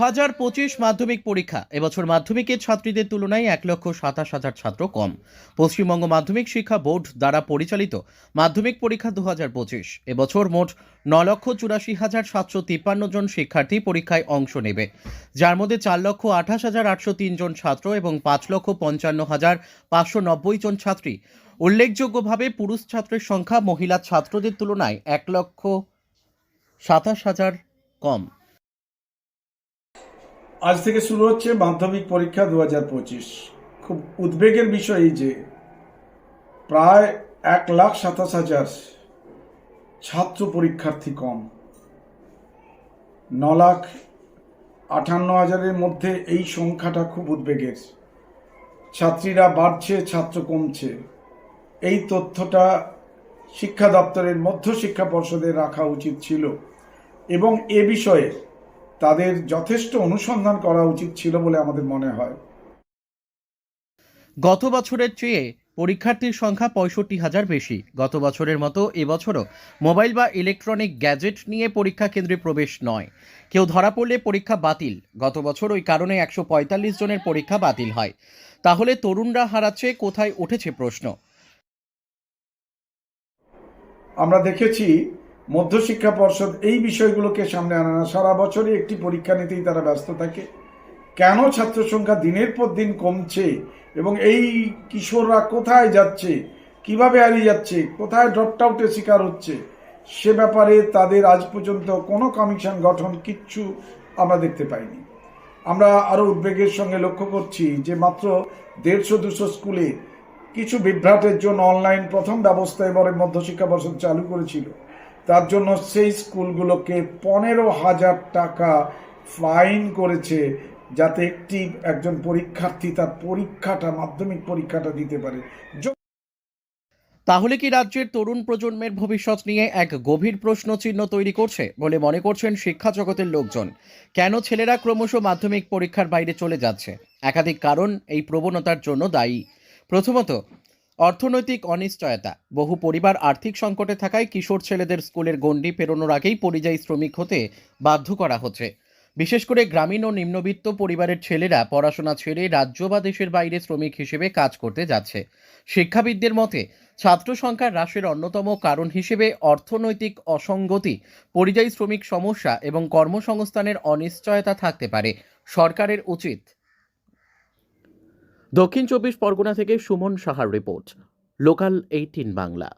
2025 মাধ্যমিক পরীক্ষা। এবছর মাধ্যমিকের ছাত্রীদের তুলনায় 1,27,000 ছাত্র কম। পশ্চিমবঙ্গ মাধ্যমিক শিক্ষা বোর্ড দ্বারা পরিচালিত মাধ্যমিক পরীক্ষা 2025 এবছর মোট 9,84,753 জন শিক্ষার্থী পরীক্ষায় অংশ নেবে, যার মধ্যে 4,28,803 জন ছাত্র এবং 5,55,590 জন ছাত্রী। উল্লেখযোগ্যভাবে পুরুষ ছাত্রের সংখ্যা মহিলা ছাত্রদের তুলনায় 1,27,000 কম। আজ থেকে শুরু হচ্ছে মাধ্যমিক পরীক্ষা 2025। খুব উদ্বেগের বিষয় এই যে প্রায় 1,27,000 ছাত্র পরীক্ষার্থী কম। 9,58,000-এর মধ্যে এই সংখ্যাটা খুব উদ্বেগের। ছাত্রীরা বাড়ছে, ছাত্র কমছে। এই তথ্যটা শিক্ষা দপ্তরের মধ্যশিক্ষা পর্ষদের রাখা উচিত ছিল এবং এ বিষয়ে তাদের যথেষ্ট অনুসন্ধান করা উচিত ছিল বলে আমাদের মনে হয়। গত বছরের চেয়ে পরীক্ষার্থীর সংখ্যা 65,000 বেশি। গত বছরের মতো এবছরও মোবাইল বা ইলেকট্রনিক গ্যাজেট নিয়ে পরীক্ষা কেন্দ্রে প্রবেশ নয়। কেউ ধরা পড়লে পরীক্ষা বাতিল। গত বছর ওই কারণে 145 জনের পরীক্ষা বাতিল হয়। তাহলে তরুণরা হারাচ্ছে কোথায়, উঠেছে প্রশ্ন। আমরা দেখেছি মধ্যশিক্ষা পর্ষদ এই বিষয়গুলোকে সামনে আনে না। সারা বছরই একটি পরীক্ষা নিতেই তারা ব্যস্ত থাকে। কেন ছাত্র সংখ্যা দিনের পর দিন কমছে এবং এই কিশোররা কোথায় যাচ্ছে, কিভাবে হারিয়ে যাচ্ছে, কোথায় ড্রপ আউটের শিকার হচ্ছে, সে ব্যাপারে তাদের আজ পর্যন্ত কোনো কমিশন গঠন কিচ্ছু আমরা দেখতে পাইনি। আমরা আরও উদ্বেগের সঙ্গে লক্ষ্য করছি যে মাত্র 150-200 স্কুলে কিছু বিভ্রাটের জন্য অনলাইন প্রথম ব্যবস্থা এবারে মধ্যশিক্ষা পর্ষদ চালু করেছিল। তার জন্য সেই স্কুলগুলোকে 15,000 টাকা ফাইন করেছে, যাতে একজন পরীক্ষার্থী তার মাধ্যমিক পরীক্ষাটা দিতে পারে। তাহলে কি রাজ্যের তরুণ প্রজন্মের ভবিষ্যৎ নিয়ে এক গভীর প্রশ্ন চিহ্ন তৈরি করছে বলে মনে করছেন শিক্ষা জগতের লোকজন? কেন ছেলেরা ক্রমশ মাধ্যমিক পরীক্ষার বাইরে চলে যাচ্ছে? একাধিক কারণ এই প্রবণতার জন্য দায়ী। প্রথমত, অর্থনৈতিক অনিশ্চয়তা। বহু পরিবার আর্থিক সংকটে থাকায় কিশোর ছেলেদের স্কুলের গণ্ডি পেরোনোর আগেই পরিযায়ী শ্রমিক হতে বাধ্য করা হচ্ছে। বিশেষ করে গ্রামীণ ও নিম্নবিত্ত পরিবারের ছেলেরা পড়াশোনা ছেড়ে রাজ্য বা দেশের বাইরে শ্রমিক হিসেবে কাজ করতে যাচ্ছে। শিক্ষাবিদদের মতে ছাত্র সংখ্যা হ্রাসের অন্যতম কারণ হিসেবে অর্থনৈতিক অসঙ্গতি, পরিযায়ী শ্রমিক সমস্যা এবং কর্মসংস্থানের অনিশ্চয়তা থাকতে পারে। সরকারের উচিত। দক্ষিণ 24 পরগনা থেকে সুমন সাহার রিপোর্ট, লোকাল 18 বাংলা।